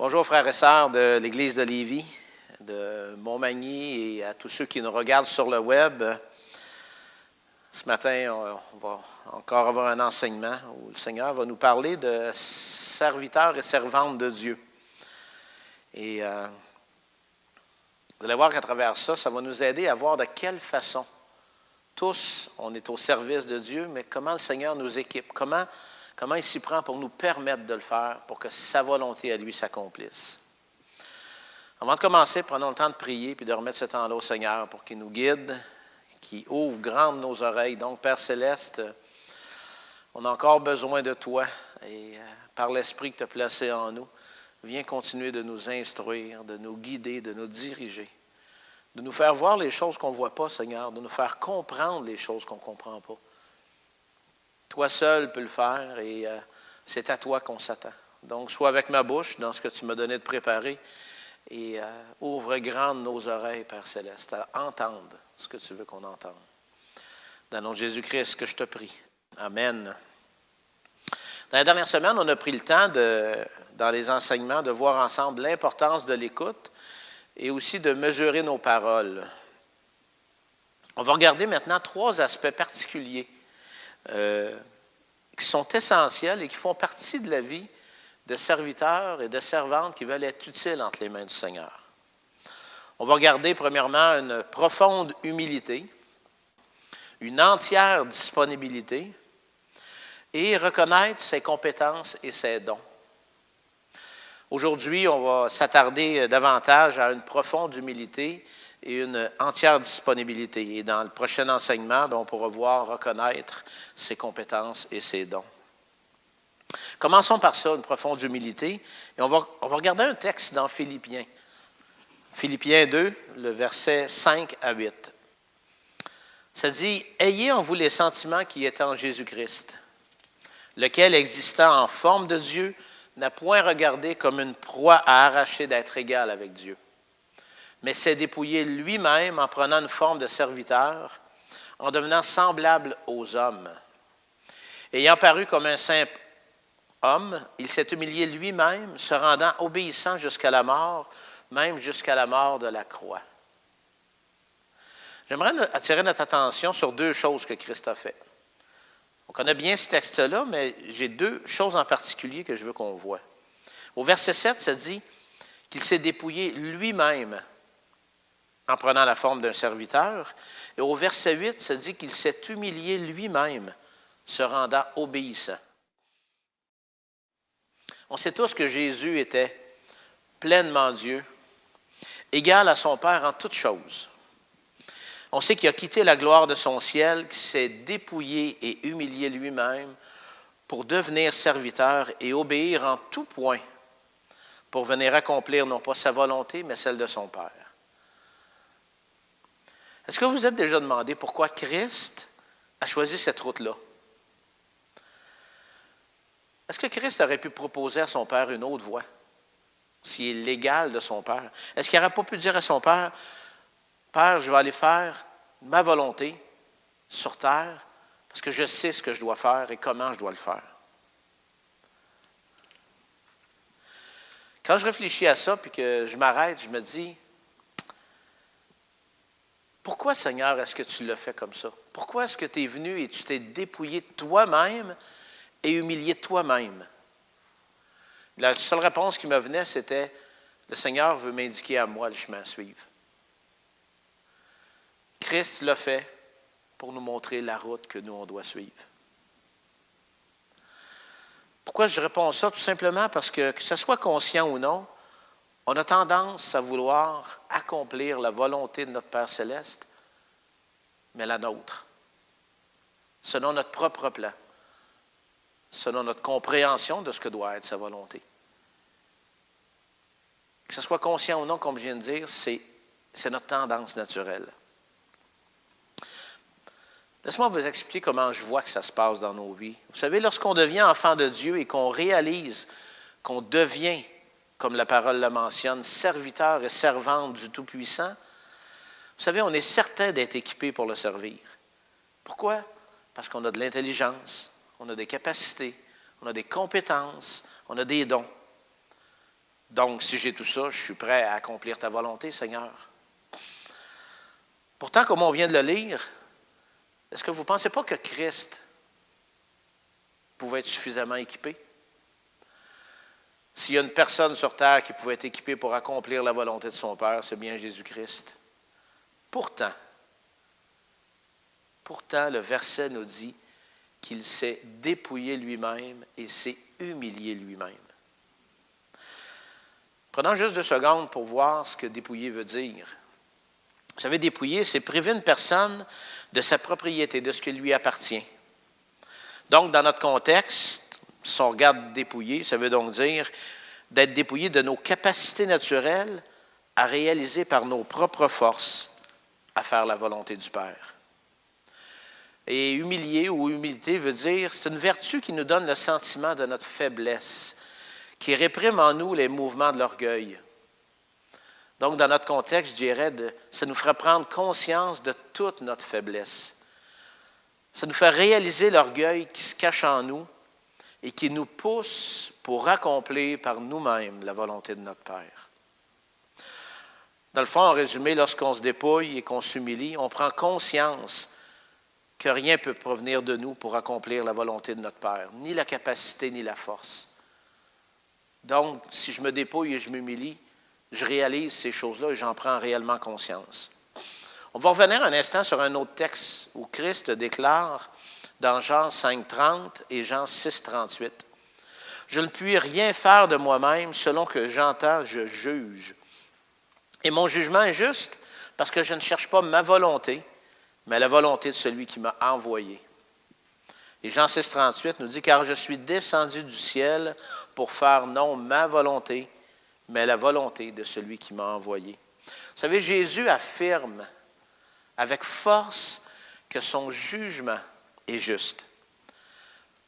Bonjour frères et sœurs de l'Église de Lévis, de Montmagny et à tous ceux qui nous regardent sur le web. Ce matin, on va encore avoir un enseignement où le Seigneur va nous parler de serviteurs et servantes de Dieu. Et vous allez voir qu'à travers ça, ça va nous aider à voir de quelle façon tous, on est au service de Dieu, mais comment le Seigneur nous équipe, comment il s'y prend pour nous permettre de le faire, pour que sa volonté à lui s'accomplisse. Avant de commencer, prenons le temps de prier puis de remettre ce temps-là au Seigneur pour qu'il nous guide, qu'il ouvre grandes nos oreilles. Donc, Père Céleste, on a encore besoin de toi et par l'Esprit que tu as placé en nous, viens continuer de nous instruire, de nous guider, de nous diriger, de nous faire voir les choses qu'on ne voit pas, Seigneur, de nous faire comprendre les choses qu'on ne comprend pas. Toi seul peux le faire et c'est à toi qu'on s'attend. Donc, sois avec ma bouche dans ce que tu m'as donné de préparer et ouvre grandes nos oreilles, Père Céleste, à entendre ce que tu veux qu'on entende. Dans le nom de Jésus-Christ que je te prie. Amen. Dans la dernière semaine, on a pris le temps, dans les enseignements, de voir ensemble l'importance de l'écoute et aussi de mesurer nos paroles. On va regarder maintenant 3 aspects particuliers qui sont essentiels et qui font partie de la vie de serviteurs et de servantes qui veulent être utiles entre les mains du Seigneur. On va regarder premièrement une profonde humilité, une entière disponibilité et reconnaître ses compétences et ses dons. Aujourd'hui, on va s'attarder davantage à une profonde humilité et une entière disponibilité. Et dans le prochain enseignement, on pourra voir reconnaître ses compétences et ses dons. Commençons par ça, une profonde humilité. Et on va regarder un texte dans Philippiens. Philippiens 2, le verset 5 à 8. Ça dit « Ayez en vous les sentiments qui étaient en Jésus-Christ, lequel, existant en forme de Dieu, n'a point regardé comme une proie à arracher d'être égal avec Dieu, mais s'est dépouillé lui-même en prenant une forme de serviteur, en devenant semblable aux hommes. Ayant paru comme un simple homme, il s'est humilié lui-même, se rendant obéissant jusqu'à la mort, même jusqu'à la mort de la croix. » J'aimerais attirer notre attention sur 2 choses que Christ a fait. On connaît bien ce texte-là, mais j'ai 2 choses en particulier que je veux qu'on voit. Au verset 7, ça dit qu'il s'est dépouillé lui-même en prenant la forme d'un serviteur. Et au verset 8, ça dit qu'il s'est humilié lui-même, se rendant obéissant. On sait tous que Jésus était pleinement Dieu, égal à son Père en toutes choses. On sait qu'il a quitté la gloire de son ciel, qu'il s'est dépouillé et humilié lui-même pour devenir serviteur et obéir en tout point pour venir accomplir non pas sa volonté, mais celle de son Père. Est-ce que vous vous êtes déjà demandé pourquoi Christ a choisi cette route-là? Est-ce que Christ aurait pu proposer à son Père une autre voie, s'il est l'égal de son Père? Est-ce qu'il n'aurait pas pu dire à son Père, « Père, je vais aller faire ma volonté sur terre parce que je sais ce que je dois faire et comment je dois le faire. » Quand je réfléchis à ça puis que je m'arrête, je me dis, pourquoi, Seigneur, est-ce que tu l'as fait comme ça? Pourquoi est-ce que tu es venu et tu t'es dépouillé toi-même et humilié toi-même? La seule réponse qui me venait, c'était, le Seigneur veut m'indiquer à moi le chemin à suivre. Christ l'a fait pour nous montrer la route que nous, on doit suivre. Pourquoi je réponds ça? Tout simplement parce que ce soit conscient ou non, on a tendance à vouloir accomplir la volonté de notre Père Céleste, mais la nôtre, selon notre propre plan, selon notre compréhension de ce que doit être sa volonté. Que ce soit conscient ou non, comme je viens de dire, c'est notre tendance naturelle. Laissez-moi vous expliquer comment je vois que ça se passe dans nos vies. Vous savez, lorsqu'on devient enfant de Dieu et qu'on réalise qu'on devient, comme la parole le mentionne, serviteur et servante du Tout-Puissant, vous savez, on est certain d'être équipé pour le servir. Pourquoi? Parce qu'on a de l'intelligence, on a des capacités, on a des compétences, on a des dons. Donc, si j'ai tout ça, je suis prêt à accomplir ta volonté, Seigneur. Pourtant, comme on vient de le lire, est-ce que vous ne pensez pas que Christ pouvait être suffisamment équipé? S'il y a une personne sur terre qui pouvait être équipée pour accomplir la volonté de son Père, c'est bien Jésus-Christ. Pourtant, le verset nous dit qu'il s'est dépouillé lui-même et s'est humilié lui-même. Prenons juste 2 secondes pour voir ce que dépouiller veut dire. Vous savez, dépouiller, c'est priver une personne de sa propriété, de ce qui lui appartient. Donc, dans notre contexte, si on regarde dépouiller, ça veut donc dire d'être dépouillé de nos capacités naturelles à réaliser par nos propres forces à faire la volonté du Père. Et humilier ou humilité veut dire, c'est une vertu qui nous donne le sentiment de notre faiblesse, qui réprime en nous les mouvements de l'orgueil. Donc, dans notre contexte, je dirais, ça nous ferait prendre conscience de toute notre faiblesse. Ça nous fait réaliser l'orgueil qui se cache en nous et qui nous pousse pour accomplir par nous-mêmes la volonté de notre Père. Dans le fond, en résumé, lorsqu'on se dépouille et qu'on s'humilie, on prend conscience que rien ne peut provenir de nous pour accomplir la volonté de notre Père, ni la capacité, ni la force. Donc, si je me dépouille et je m'humilie, je réalise ces choses-là et j'en prends réellement conscience. On va revenir un instant sur un autre texte où Christ déclare dans Jean 5,30 et Jean 6,38. « Je ne puis rien faire de moi-même, selon que j'entends, je juge. Et mon jugement est juste parce que je ne cherche pas ma volonté, mais la volonté de celui qui m'a envoyé. » Et Jean 6,38 nous dit « Car je suis descendu du ciel pour faire non ma volonté, mais la volonté de celui qui m'a envoyé. » Vous savez, Jésus affirme avec force que son jugement est juste.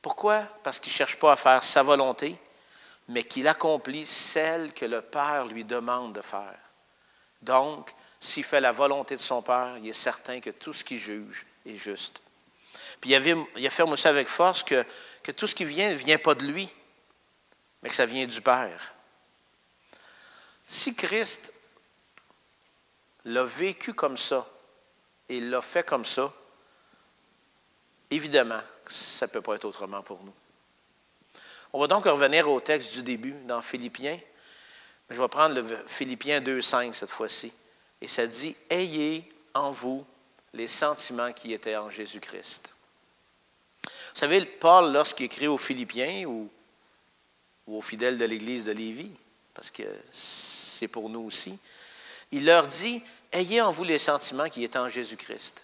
Pourquoi? Parce qu'il ne cherche pas à faire sa volonté, mais qu'il accomplit celle que le Père lui demande de faire. Donc, s'il fait la volonté de son Père, il est certain que tout ce qu'il juge est juste. Puis il affirme aussi avec force que tout ce qui vient ne vient pas de lui, mais que ça vient du Père. Si Christ l'a vécu comme ça et l'a fait comme ça, évidemment, ça ne peut pas être autrement pour nous. On va donc revenir au texte du début, dans Philippiens. Je vais prendre le Philippiens 2,5 cette fois-ci. Et ça dit « Ayez en vous les sentiments qui étaient en Jésus-Christ. » Vous savez, Paul, lorsqu'il écrit aux Philippiens ou aux fidèles de l'Église de Lévis, parce que c'est pour nous aussi, il leur dit « Ayez en vous les sentiments qui étaient en Jésus-Christ. »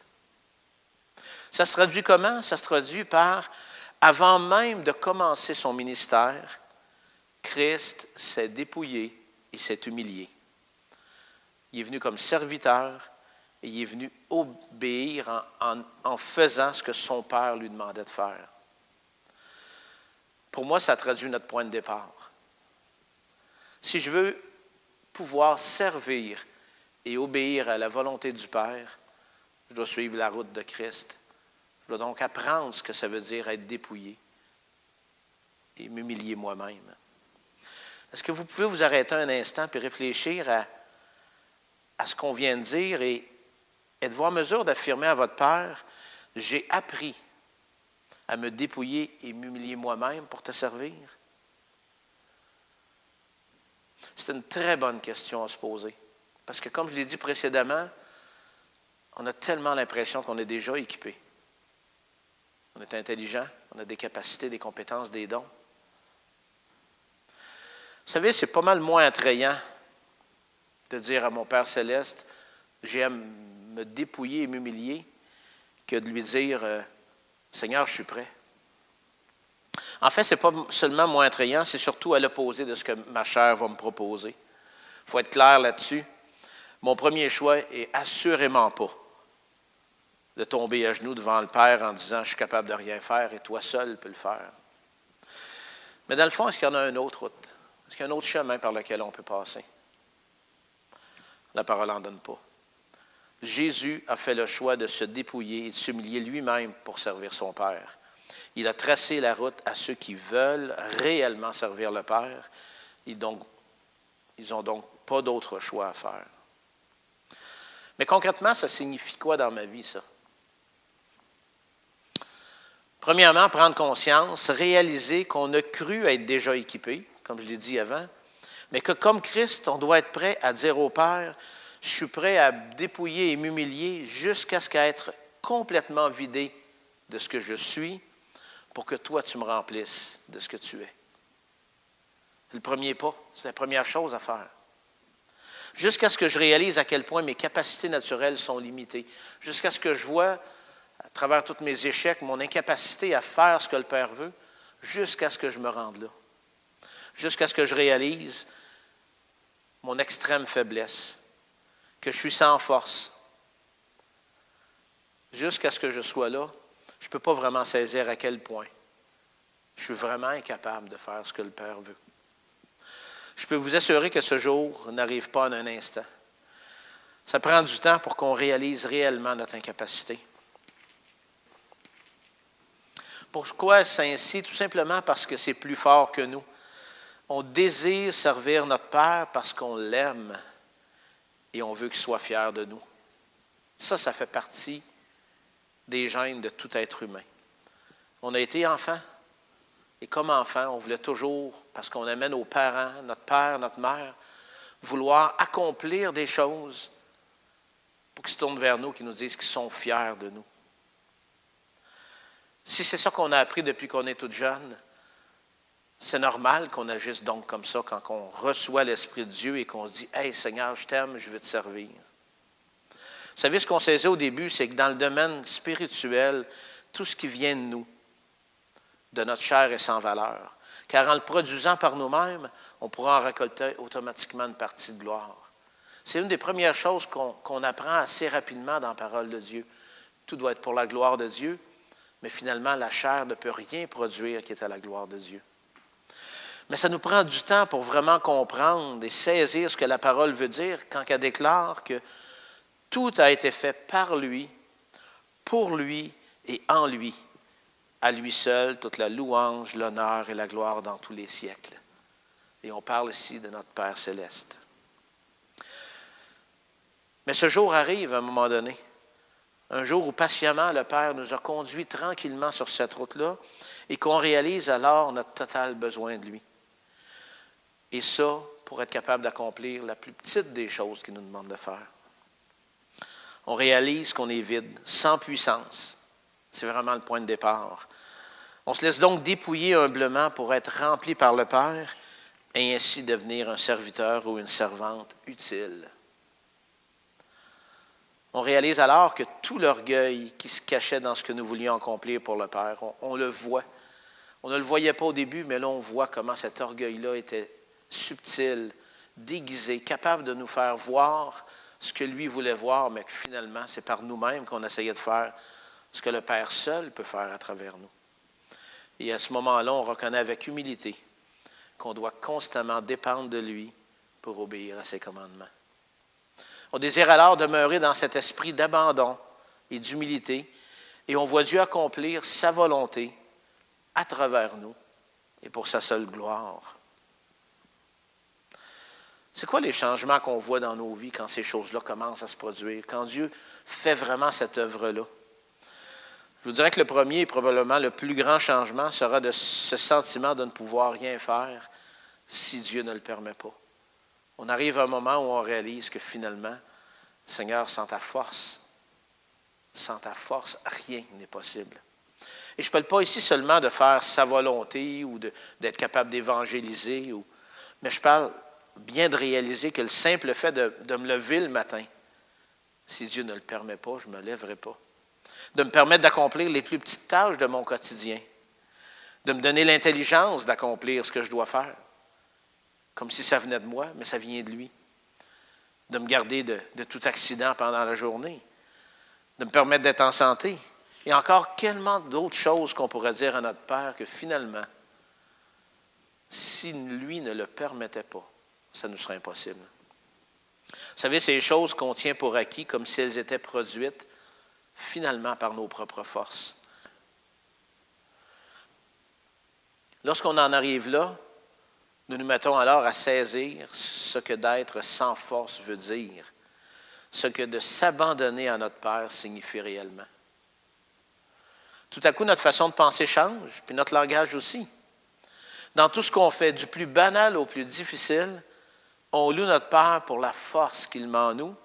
Ça se traduit comment? Ça se traduit par « Avant même de commencer son ministère, Christ s'est dépouillé et s'est humilié. Il est venu comme serviteur et il est venu obéir en faisant ce que son Père lui demandait de faire. » Pour moi, ça traduit notre point de départ. Si je veux pouvoir servir et obéir à la volonté du Père, je dois suivre la route de Christ. Je dois donc apprendre ce que ça veut dire être dépouillé et m'humilier moi-même. Est-ce que vous pouvez vous arrêter un instant et réfléchir à ce qu'on vient de dire et êtes-vous en mesure d'affirmer à votre Père, « J'ai appris à me dépouiller et m'humilier moi-même pour te servir? » C'est une très bonne question à se poser. Parce que comme je l'ai dit précédemment, on a tellement l'impression qu'on est déjà équipé. On est intelligent, on a des capacités, des compétences, des dons. Vous savez, c'est pas mal moins attrayant de dire à mon Père céleste, j'aime me dépouiller et m'humilier, que de lui dire, Seigneur, je suis prêt. En fait, ce n'est pas seulement moins attrayant, c'est surtout à l'opposé de ce que ma chair va me proposer. Il faut être clair là-dessus. Mon premier choix est assurément pas de tomber à genoux devant le Père en disant « Je suis capable de rien faire et toi seul peux le faire. » Mais dans le fond, est-ce qu'il y en a une autre route? Est-ce qu'il y a un autre chemin par lequel on peut passer? La parole n'en donne pas. Jésus a fait le choix de se dépouiller et de s'humilier lui-même pour servir son Père. Il a tracé la route à ceux qui veulent réellement servir le Père. Et donc, Ils n'ont donc pas d'autre choix à faire. Mais concrètement, ça signifie quoi dans ma vie, ça? Premièrement, prendre conscience, réaliser qu'on a cru être déjà équipé, comme je l'ai dit avant, mais que comme Christ, on doit être prêt à dire au Père, je suis prêt à dépouiller et m'humilier jusqu'à ce qu'à être complètement vidé de ce que je suis pour que toi, tu me remplisses de ce que tu es. C'est le premier pas, c'est la première chose à faire. Jusqu'à ce que je réalise à quel point mes capacités naturelles sont limitées, jusqu'à ce que je vois, à travers tous mes échecs, mon incapacité à faire ce que le Père veut, jusqu'à ce que je me rende là. Jusqu'à ce que je réalise mon extrême faiblesse, que je suis sans force. Jusqu'à ce que je sois là, je ne peux pas vraiment saisir à quel point je suis vraiment incapable de faire ce que le Père veut. Je peux vous assurer que ce jour n'arrive pas en un instant. Ça prend du temps pour qu'on réalise réellement notre incapacité. Pourquoi c'est ainsi? Tout simplement parce que c'est plus fort que nous. On désire servir notre Père parce qu'on l'aime et on veut qu'il soit fier de nous. Ça fait partie des gènes de tout être humain. On a été enfant. Et comme enfant, on voulait toujours, parce qu'on aimait nos parents, notre père, notre mère, vouloir accomplir des choses pour qu'ils se tournent vers nous, qu'ils nous disent qu'ils sont fiers de nous. Si c'est ça qu'on a appris depuis qu'on est tout jeune, c'est normal qu'on agisse donc comme ça quand on reçoit l'Esprit de Dieu et qu'on se dit « Hey Seigneur, je t'aime, je veux te servir. » Vous savez, ce qu'on saisit au début, c'est que dans le domaine spirituel, tout ce qui vient de nous, de notre chair est sans valeur. Car en le produisant par nous-mêmes, on pourra en récolter automatiquement une partie de gloire. C'est une des premières choses qu'on apprend assez rapidement dans la parole de Dieu. Tout doit être pour la gloire de Dieu, mais finalement, la chair ne peut rien produire qui est à la gloire de Dieu. Mais ça nous prend du temps pour vraiment comprendre et saisir ce que la parole veut dire quand elle déclare que tout a été fait par lui, pour lui et en lui. À lui seul, toute la louange, l'honneur et la gloire dans tous les siècles. Et on parle ici de notre Père céleste. Mais ce jour arrive à un moment donné. Un jour où patiemment le Père nous a conduits tranquillement sur cette route-là et qu'on réalise alors notre total besoin de lui. Et ça, pour être capable d'accomplir la plus petite des choses qu'il nous demande de faire. On réalise qu'on est vide, sans puissance. C'est vraiment le point de départ. On se laisse donc dépouiller humblement pour être rempli par le Père et ainsi devenir un serviteur ou une servante utile. On réalise alors que tout l'orgueil qui se cachait dans ce que nous voulions accomplir pour le Père, on le voit. On ne le voyait pas au début, mais là on voit comment cet orgueil-là était subtil, déguisé, capable de nous faire voir ce que lui voulait voir, mais que finalement c'est par nous-mêmes qu'on essayait de faire ce que le Père seul peut faire à travers nous. Et à ce moment-là, on reconnaît avec humilité qu'on doit constamment dépendre de lui pour obéir à ses commandements. On désire alors demeurer dans cet esprit d'abandon et d'humilité, et on voit Dieu accomplir sa volonté à travers nous et pour sa seule gloire. C'est quoi les changements qu'on voit dans nos vies quand ces choses-là commencent à se produire, quand Dieu fait vraiment cette œuvre-là? Je vous dirais que le premier et probablement le plus grand changement sera de ce sentiment de ne pouvoir rien faire si Dieu ne le permet pas. On arrive à un moment où on réalise que finalement, Seigneur, sans ta force, rien n'est possible. Et je ne parle pas ici seulement de faire sa volonté ou d'être capable d'évangéliser, mais je parle bien de réaliser que le simple fait de me lever le matin, si Dieu ne le permet pas, je ne me lèverai pas. De me permettre d'accomplir les plus petites tâches de mon quotidien, de me donner l'intelligence d'accomplir ce que je dois faire, comme si ça venait de moi, mais ça vient de lui, de me garder de tout accident pendant la journée, de me permettre d'être en santé, et encore tellement d'autres choses qu'on pourrait dire à notre Père que finalement, si lui ne le permettait pas, ça nous serait impossible. Vous savez, ces choses qu'on tient pour acquis comme si elles étaient produites finalement par nos propres forces. Lorsqu'on en arrive là, Nous nous mettons alors à saisir ce que d'être sans force veut dire, ce que de s'abandonner à notre Père signifie réellement. Tout à coup, notre façon de penser change, puis notre langage aussi. Dans tout ce qu'on fait, du plus banal au plus difficile, on loue notre Père pour la force qu'il met en nous,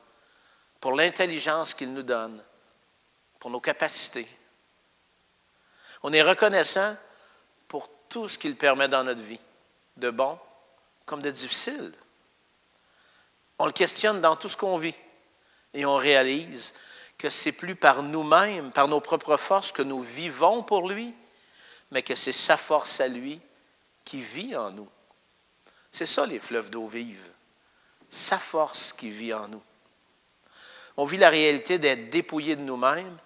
pour l'intelligence qu'il nous donne, pour nos capacités. On est reconnaissant pour tout ce qu'il permet dans notre vie, de bon comme de difficile. On le questionne dans tout ce qu'on vit et on réalise que c'est plus par nous-mêmes, par nos propres forces que nous vivons pour lui, mais que c'est sa force à lui qui vit en nous. C'est ça les fleuves d'eau vive, sa force qui vit en nous. On vit la réalité d'être dépouillé de nous-mêmes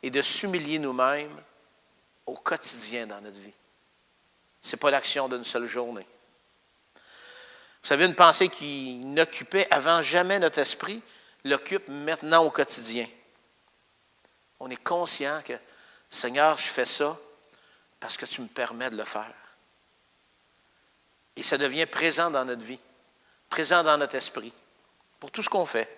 et de s'humilier nous-mêmes au quotidien dans notre vie. Ce n'est pas l'action d'une seule journée. Vous savez, une pensée qui n'occupait avant jamais notre esprit l'occupe maintenant au quotidien. On est conscient que, Seigneur, je fais ça parce que tu me permets de le faire. Et ça devient présent dans notre vie, présent dans notre esprit, pour tout ce qu'on fait.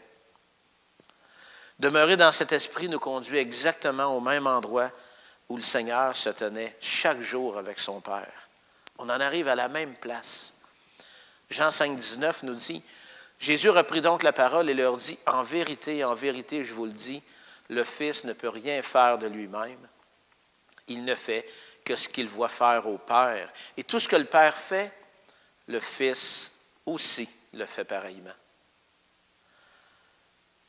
Demeurer dans cet esprit nous conduit exactement au même endroit où le Seigneur se tenait chaque jour avec son Père. On en arrive à la même place. Jean 5, 19 nous dit, « Jésus reprit donc la parole et leur dit, « En vérité, je vous le dis, le Fils ne peut rien faire de lui-même. Il ne fait que ce qu'il voit faire au Père. Et tout ce que le Père fait, le Fils aussi le fait pareillement. »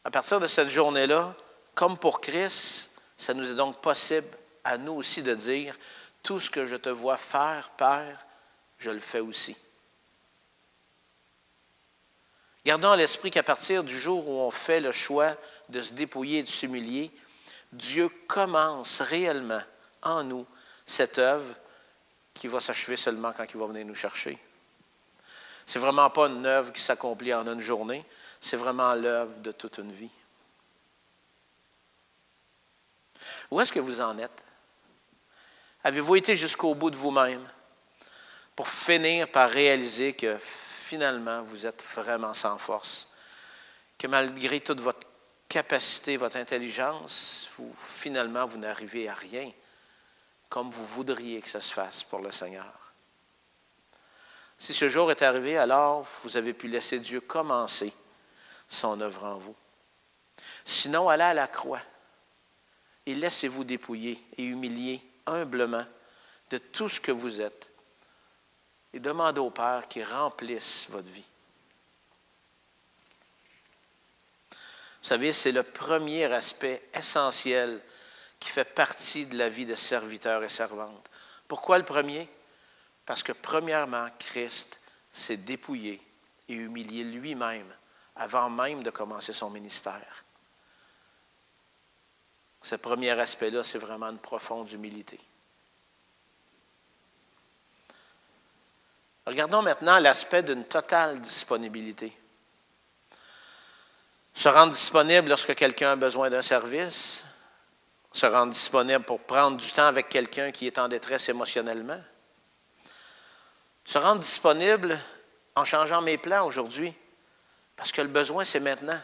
À partir de cette journée-là, comme pour Christ, ça nous est donc possible à nous aussi de dire, « Tout ce que je te vois faire, Père, je le fais aussi. » Gardons à l'esprit qu'à partir du jour où on fait le choix de se dépouiller et de s'humilier, Dieu commence réellement en nous cette œuvre qui va s'achever seulement quand il va venir nous chercher. Ce n'est vraiment pas une œuvre qui s'accomplit en une journée, c'est vraiment l'œuvre de toute une vie. Où est-ce que vous en êtes? Avez-vous été jusqu'au bout de vous-même pour finir par réaliser que finalement, vous êtes vraiment sans force, que malgré toute votre capacité, votre intelligence, finalement, vous n'arrivez à rien comme vous voudriez que ça se fasse pour le Seigneur. Si ce jour est arrivé, alors vous avez pu laisser Dieu commencer son œuvre en vous. Sinon, allez à la croix et laissez-vous dépouiller et humilier humblement de tout ce que vous êtes et demandez au Père qu'il remplisse votre vie. Vous savez, c'est le premier aspect essentiel qui fait partie de la vie de serviteur et servante. Pourquoi le premier? Parce que premièrement, Christ s'est dépouillé et humilié lui-même avant même de commencer son ministère. Ce premier aspect-là, c'est vraiment une profonde humilité. Regardons maintenant l'aspect d'une totale disponibilité. Se rendre disponible lorsque quelqu'un a besoin d'un service, se rendre disponible pour prendre du temps avec quelqu'un qui est en détresse émotionnellement, se rendre disponible en changeant mes plans aujourd'hui, parce que le besoin, c'est maintenant.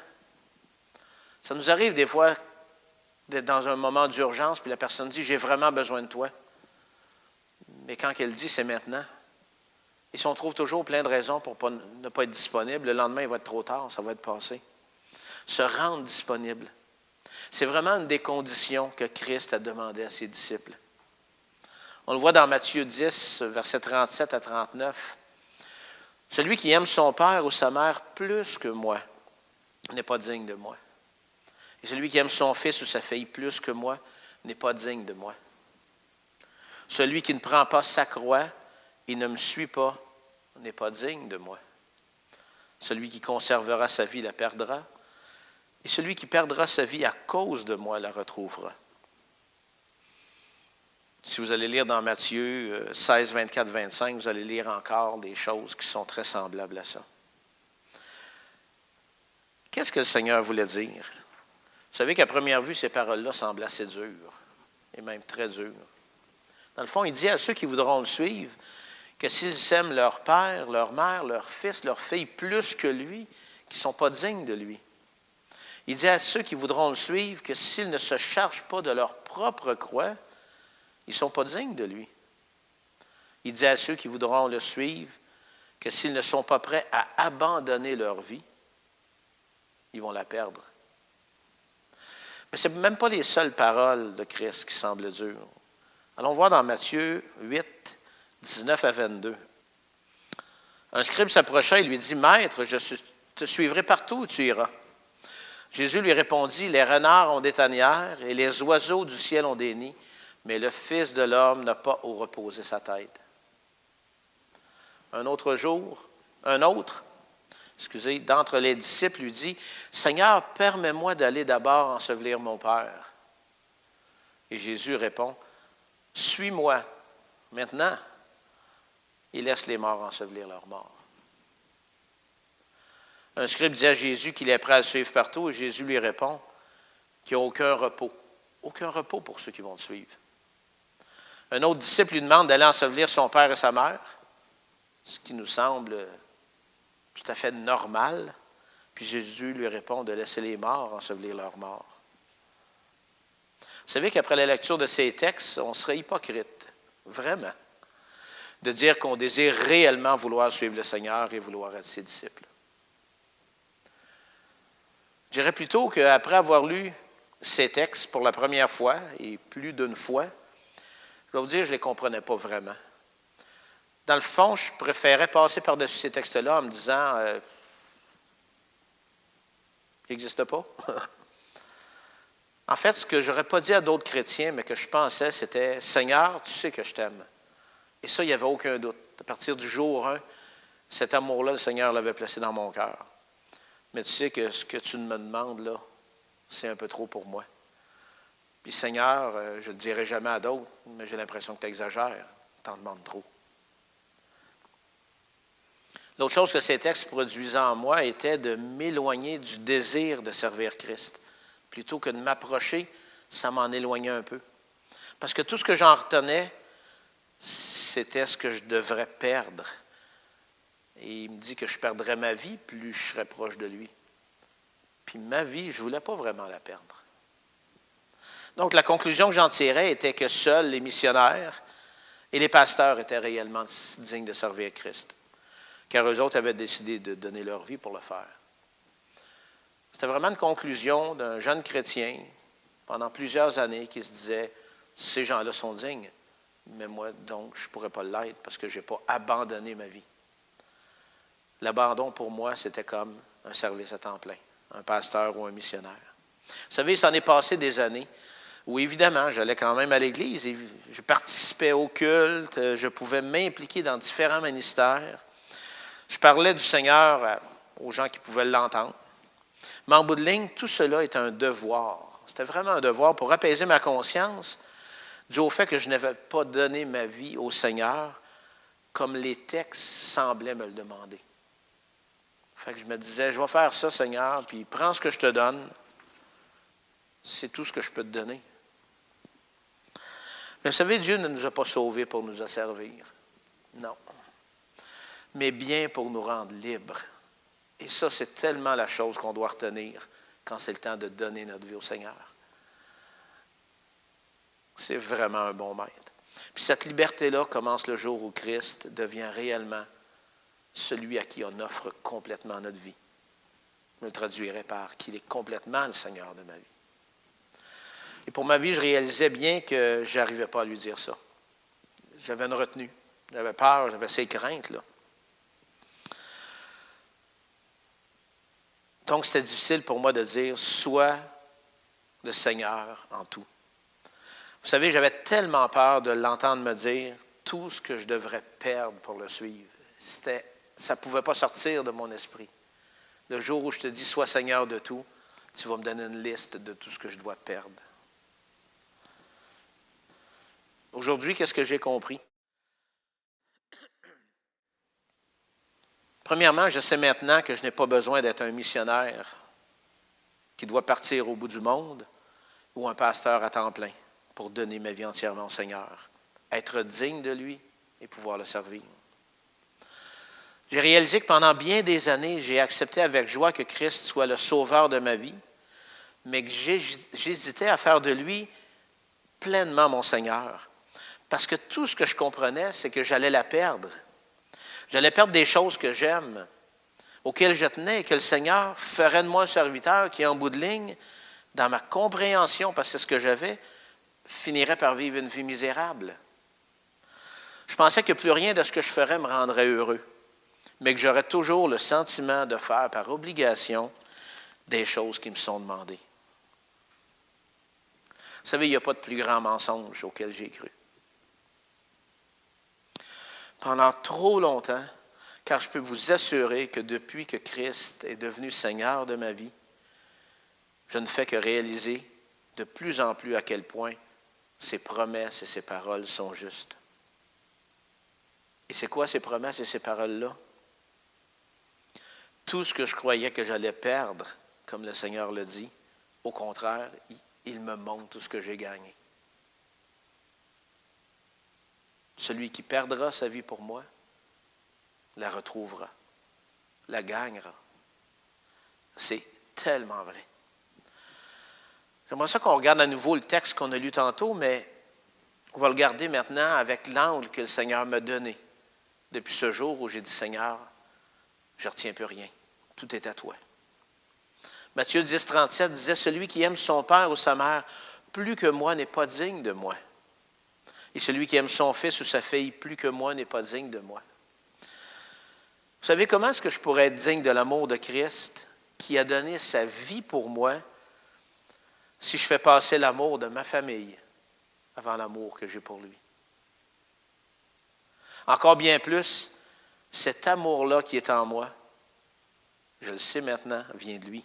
Ça nous arrive des fois d'être dans un moment d'urgence, puis la personne dit « J'ai vraiment besoin de toi ». Mais quand elle dit « C'est maintenant », et si on trouve toujours plein de raisons pour ne pas être disponible, le lendemain, il va être trop tard, ça va être passé. Se rendre disponible. C'est vraiment une des conditions que Christ a demandé à ses disciples. On le voit dans Matthieu 10, versets 37 à 39. « Celui qui aime son père ou sa mère plus que moi n'est pas digne de moi. Et celui qui aime son fils ou sa fille plus que moi n'est pas digne de moi. Celui qui ne prend pas sa croix et ne me suit pas n'est pas digne de moi. Celui qui conservera sa vie la perdra, et celui qui perdra sa vie à cause de moi la retrouvera. » Si vous allez lire dans Matthieu 16, 24, 25, vous allez lire encore des choses qui sont très semblables à ça. Qu'est-ce que le Seigneur voulait dire? Vous savez qu'à première vue, ces paroles-là semblent assez dures, et même très dures. Dans le fond, il dit à ceux qui voudront le suivre, que s'ils aiment leur père, leur mère, leur fils, leur fille plus que lui, qu'ils ne sont pas dignes de lui. Il dit à ceux qui voudront le suivre que s'ils ne se chargent pas de leur propre croix, ils ne sont pas dignes de lui. Il dit à ceux qui voudront le suivre que s'ils ne sont pas prêts à abandonner leur vie, ils vont la perdre. Mais ce n'est même pas les seules paroles de Christ qui semblent dures. Allons voir dans Matthieu 8, 19 à 22. Un scribe s'approcha et lui dit, « Maître, je te suivrai partout où tu iras. » Jésus lui répondit, « Les renards ont des tanières et les oiseaux du ciel ont des nids, mais le Fils de l'homme n'a pas où reposer sa tête. » Un autre, d'entre les disciples lui dit, « Seigneur, permets-moi d'aller d'abord ensevelir mon Père. » Et Jésus répond, « Suis-moi maintenant et laisse les morts ensevelir leurs morts. » Un scribe dit à Jésus qu'il est prêt à le suivre partout et Jésus lui répond qu'il n'y a aucun repos pour ceux qui vont le suivre. Un autre disciple lui demande d'aller ensevelir son père et sa mère, ce qui nous semble tout à fait normal. Puis Jésus lui répond de laisser les morts ensevelir leurs morts. Vous savez qu'après la lecture de ces textes, on serait hypocrite, vraiment, de dire qu'on désire réellement vouloir suivre le Seigneur et vouloir être ses disciples. Je dirais plutôt qu'après avoir lu ces textes pour la première fois et plus d'une fois, je vais vous dire, je ne les comprenais pas vraiment. Dans le fond, je préférais passer par-dessus ces textes-là en me disant « il n'existe pas ». En fait, ce que je n'aurais pas dit à d'autres chrétiens, mais que je pensais, c'était « Seigneur, tu sais que je t'aime ». Et ça, il n'y avait aucun doute. À partir du jour 1, cet amour-là, le Seigneur l'avait placé dans mon cœur. Mais tu sais que ce que tu me demandes, là, c'est un peu trop pour moi. Puis Seigneur, je ne le dirai jamais à d'autres, mais j'ai l'impression que tu exagères. Tu en demandes trop. L'autre chose que ces textes produisaient en moi était de m'éloigner du désir de servir Christ. Plutôt que de m'approcher, ça m'en éloignait un peu. Parce que tout ce que j'en retenais, c'était ce que je devrais perdre. Et il me dit que je perdrais ma vie, plus je serais proche de lui. Puis ma vie, je ne voulais pas vraiment la perdre. Donc la conclusion que j'en tirais était que seuls les missionnaires et les pasteurs étaient réellement dignes de servir Christ. Car eux autres avaient décidé de donner leur vie pour le faire. C'était vraiment une conclusion d'un jeune chrétien pendant plusieurs années qui se disait « Ces gens-là sont dignes, mais moi, donc, je ne pourrais pas l'être parce que je n'ai pas abandonné ma vie. » L'abandon, pour moi, c'était comme un service à temps plein, un pasteur ou un missionnaire. Vous savez, il s'en est passé des années où, évidemment, j'allais quand même à l'église, et je participais au culte, je pouvais m'impliquer dans différents ministères. Je parlais du Seigneur aux gens qui pouvaient l'entendre. Mais en bout de ligne, tout cela est un devoir. C'était vraiment un devoir pour apaiser ma conscience dû au fait que je n'avais pas donné ma vie au Seigneur comme les textes semblaient me le demander. Fait que je me disais, je vais faire ça, Seigneur, puis prends ce que je te donne. C'est tout ce que je peux te donner. Mais vous savez, Dieu ne nous a pas sauvés pour nous asservir. Non. Mais bien pour nous rendre libres. Et ça, c'est tellement la chose qu'on doit retenir quand c'est le temps de donner notre vie au Seigneur. C'est vraiment un bon maître. Puis cette liberté-là commence le jour où Christ devient réellement celui à qui on offre complètement notre vie. Je le traduirais par qu'il est complètement le Seigneur de ma vie. Et pour ma vie, je réalisais bien que je n'arrivais pas à lui dire ça. J'avais une retenue. J'avais peur, j'avais ces craintes, là. Donc, c'était difficile pour moi de dire « Sois le Seigneur en tout ». Vous savez, j'avais tellement peur de l'entendre me dire tout ce que je devrais perdre pour le suivre. Ça ne pouvait pas sortir de mon esprit. Le jour où je te dis « Sois Seigneur de tout », tu vas me donner une liste de tout ce que je dois perdre. Aujourd'hui, qu'est-ce que j'ai compris? Premièrement, je sais maintenant que je n'ai pas besoin d'être un missionnaire qui doit partir au bout du monde ou un pasteur à temps plein pour donner ma vie entièrement au Seigneur, être digne de lui et pouvoir le servir. J'ai réalisé que pendant bien des années, j'ai accepté avec joie que Christ soit le sauveur de ma vie, mais que j'hésitais à faire de lui pleinement mon Seigneur. Parce que tout ce que je comprenais, c'est que j'allais la perdre. J'allais perdre des choses que j'aime, auxquelles je tenais, et que le Seigneur ferait de moi un serviteur qui, en bout de ligne, dans ma compréhension, parce que c'est ce que j'avais, finirait par vivre une vie misérable. Je pensais que plus rien de ce que je ferais me rendrait heureux, mais que j'aurais toujours le sentiment de faire par obligation des choses qui me sont demandées. Vous savez, il n'y a pas de plus grand mensonge auquel j'ai cru. Pendant trop longtemps, car je peux vous assurer que depuis que Christ est devenu Seigneur de ma vie, je ne fais que réaliser de plus en plus à quel point ses promesses et ses paroles sont justes. Et c'est quoi ces promesses et ces paroles-là? Tout ce que je croyais que j'allais perdre, comme le Seigneur le dit, au contraire, il me montre tout ce que j'ai gagné. Celui qui perdra sa vie pour moi, la retrouvera, la gagnera. C'est tellement vrai. J'aimerais ça qu'on regarde à nouveau le texte qu'on a lu tantôt, mais on va le garder maintenant avec l'angle que le Seigneur m'a donné depuis ce jour où j'ai dit, Seigneur, je ne retiens plus rien. Tout est à toi. Matthieu 10, 37 disait, celui qui aime son père ou sa mère plus que moi n'est pas digne de moi. Et celui qui aime son fils ou sa fille plus que moi n'est pas digne de moi. Vous savez comment est-ce que je pourrais être digne de l'amour de Christ qui a donné sa vie pour moi si je fais passer l'amour de ma famille avant l'amour que j'ai pour lui? Encore bien plus, cet amour-là qui est en moi, je le sais maintenant, vient de lui.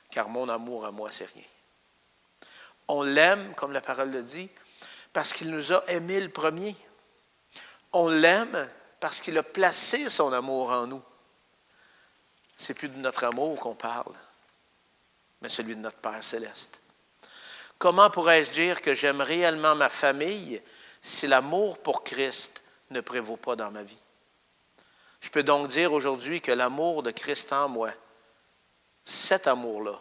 Car mon amour à moi, c'est rien. On l'aime, comme la parole le dit, parce qu'il nous a aimés le premier. On l'aime parce qu'il a placé son amour en nous. C'est plus de notre amour qu'on parle, mais celui de notre Père céleste. Comment pourrais-je dire que j'aime réellement ma famille si l'amour pour Christ ne prévaut pas dans ma vie? Je peux donc dire aujourd'hui que l'amour de Christ en moi, cet amour-là,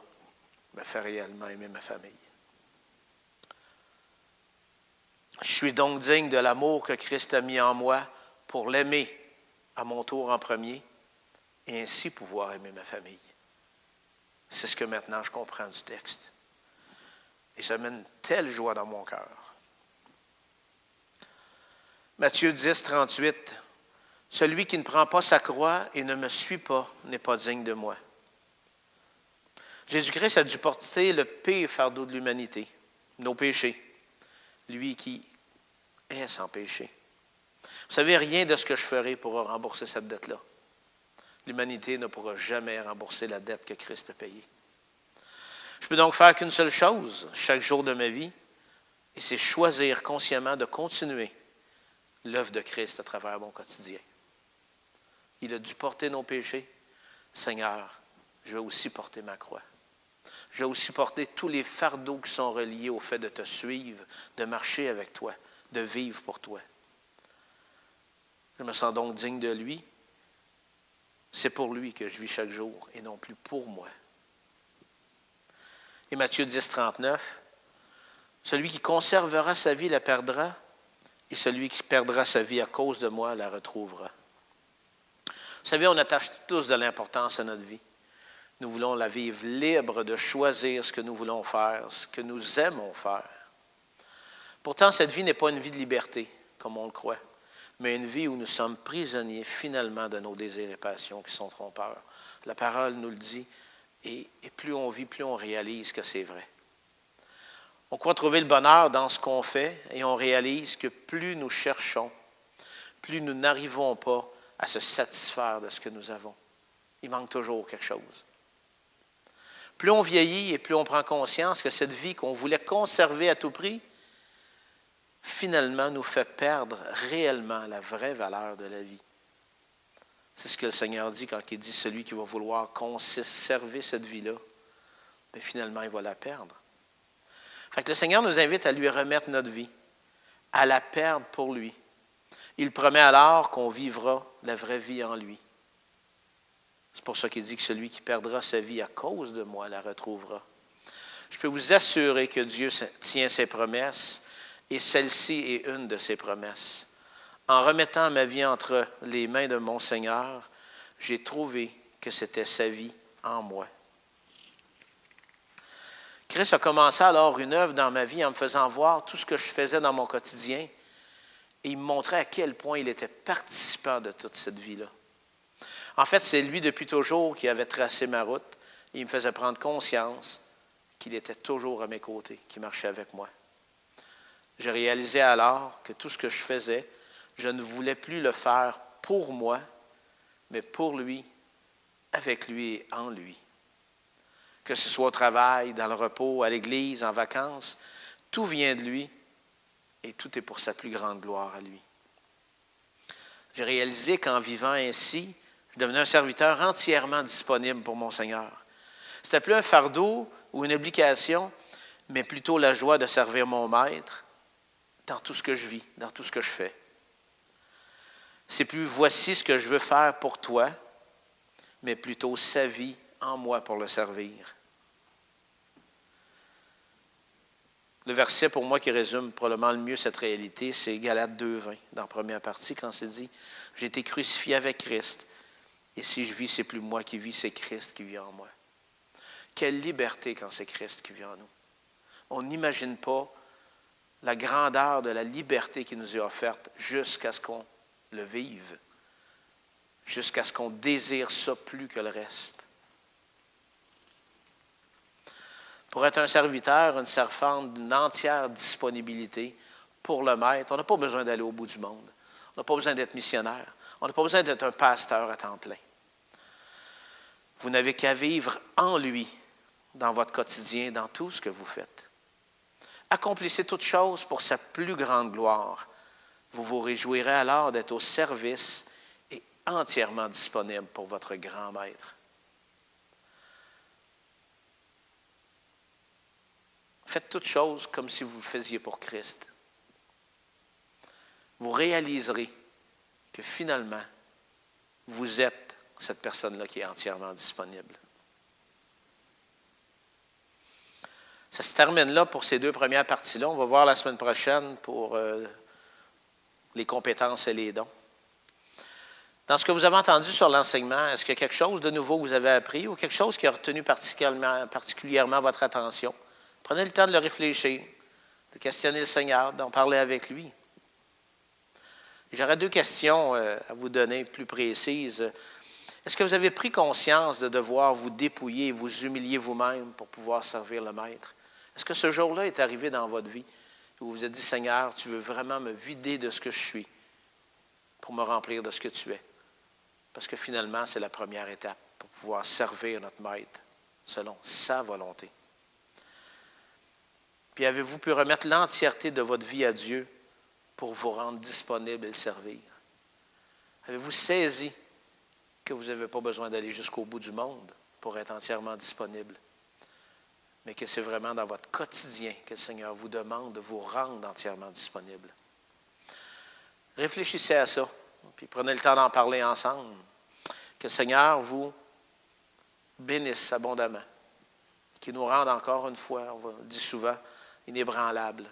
me fait réellement aimer ma famille. Je suis donc digne de l'amour que Christ a mis en moi pour l'aimer à mon tour en premier et ainsi pouvoir aimer ma famille. C'est ce que maintenant je comprends du texte. Et ça mène une telle joie dans mon cœur. Matthieu 10, 38. Celui qui ne prend pas sa croix et ne me suit pas n'est pas digne de moi. Jésus-Christ a dû porter le pire fardeau de l'humanité, nos péchés. Lui qui est sans péché. Vous savez, rien de ce que je ferai pourra rembourser cette dette-là. L'humanité ne pourra jamais rembourser la dette que Christ a payée. Je peux donc faire qu'une seule chose chaque jour de ma vie, et c'est choisir consciemment de continuer l'œuvre de Christ à travers mon quotidien. Il a dû porter nos péchés. Seigneur, je vais aussi porter ma croix. Je vais aussi porter tous les fardeaux qui sont reliés au fait de te suivre, de marcher avec toi, de vivre pour toi. Je me sens donc digne de lui. C'est pour lui que je vis chaque jour et non plus pour moi. Et Matthieu 10, 39, celui qui conservera sa vie la perdra, et celui qui perdra sa vie à cause de moi la retrouvera. Vous savez, on attache tous de l'importance à notre vie. Nous voulons la vivre libre de choisir ce que nous voulons faire, ce que nous aimons faire. Pourtant, cette vie n'est pas une vie de liberté, comme on le croit, mais une vie où nous sommes prisonniers finalement de nos désirs et passions qui sont trompeurs. La parole nous le dit, et plus on vit, plus on réalise que c'est vrai. On croit trouver le bonheur dans ce qu'on fait, et on réalise que plus nous cherchons, plus nous n'arrivons pas à se satisfaire de ce que nous avons. Il manque toujours quelque chose. Plus on vieillit et plus on prend conscience que cette vie qu'on voulait conserver à tout prix, finalement nous fait perdre réellement la vraie valeur de la vie. C'est ce que le Seigneur dit quand il dit celui qui va vouloir conserver cette vie-là, bien, finalement il va la perdre. Fait que le Seigneur nous invite à lui remettre notre vie, à la perdre pour lui. Il promet alors qu'on vivra la vraie vie en lui. C'est pour ça qu'il dit que celui qui perdra sa vie à cause de moi la retrouvera. Je peux vous assurer que Dieu tient ses promesses et celle-ci est une de ses promesses. En remettant ma vie entre les mains de mon Seigneur, j'ai trouvé que c'était sa vie en moi. Christ a commencé alors une œuvre dans ma vie en me faisant voir tout ce que je faisais dans mon quotidien et il me montrait à quel point il était participant de toute cette vie-là. En fait, c'est lui depuis toujours qui avait tracé ma route et il me faisait prendre conscience qu'il était toujours à mes côtés, qu'il marchait avec moi. Je réalisais alors que tout ce que je faisais, je ne voulais plus le faire pour moi, mais pour lui, avec lui et en lui. Que ce soit au travail, dans le repos, à l'église, en vacances, tout vient de lui et tout est pour sa plus grande gloire à lui. J'ai réalisé qu'en vivant ainsi, je devenais un serviteur entièrement disponible pour mon Seigneur. C'était plus un fardeau ou une obligation, mais plutôt la joie de servir mon Maître dans tout ce que je vis, dans tout ce que je fais. C'est plus voici ce que je veux faire pour toi, mais plutôt sa vie en moi pour le servir. Le verset pour moi qui résume probablement le mieux cette réalité, c'est Galates 2:20, dans la première partie, quand c'est dit « J'ai été crucifié avec Christ, et si je vis, c'est plus moi qui vis, c'est Christ qui vit en moi. » Quelle liberté quand c'est Christ qui vit en nous. On n'imagine pas la grandeur de la liberté qui nous est offerte jusqu'à ce qu'on le vive, jusqu'à ce qu'on désire ça plus que le reste. Pour être un serviteur, une servante d'une entière disponibilité pour le Maître, on n'a pas besoin d'aller au bout du monde. On n'a pas besoin d'être missionnaire. On n'a pas besoin d'être un pasteur à temps plein. Vous n'avez qu'à vivre en lui, dans votre quotidien, dans tout ce que vous faites. Accomplissez toutes choses pour sa plus grande gloire. Vous vous réjouirez alors d'être au service et entièrement disponible pour votre grand Maître. Faites toutes choses comme si vous le faisiez pour Christ. Vous réaliserez que finalement, vous êtes cette personne-là qui est entièrement disponible. Ça se termine là pour ces deux premières parties-là. On va voir la semaine prochaine pour les compétences et les dons. Dans ce que vous avez entendu sur l'enseignement, est-ce qu'il y a quelque chose de nouveau que vous avez appris ou quelque chose qui a retenu particulièrement votre attention? Prenez le temps de le réfléchir, de questionner le Seigneur, d'en parler avec lui. J'aurais deux questions à vous donner plus précises. Est-ce que vous avez pris conscience de devoir vous dépouiller et vous humilier vous-même pour pouvoir servir le Maître? Est-ce que ce jour-là est arrivé dans votre vie où vous vous êtes dit, Seigneur, tu veux vraiment me vider de ce que je suis pour me remplir de ce que tu es? Parce que finalement, c'est la première étape pour pouvoir servir notre Maître selon sa volonté. Puis avez-vous pu remettre l'entièreté de votre vie à Dieu pour vous rendre disponible et le servir? Avez-vous saisi que vous n'avez pas besoin d'aller jusqu'au bout du monde pour être entièrement disponible, mais que c'est vraiment dans votre quotidien que le Seigneur vous demande de vous rendre entièrement disponible? Réfléchissez à ça, puis prenez le temps d'en parler ensemble. Que le Seigneur vous bénisse abondamment, qu'il nous rende encore une fois, on le dit souvent, inébranlable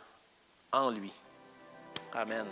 en lui. Amen.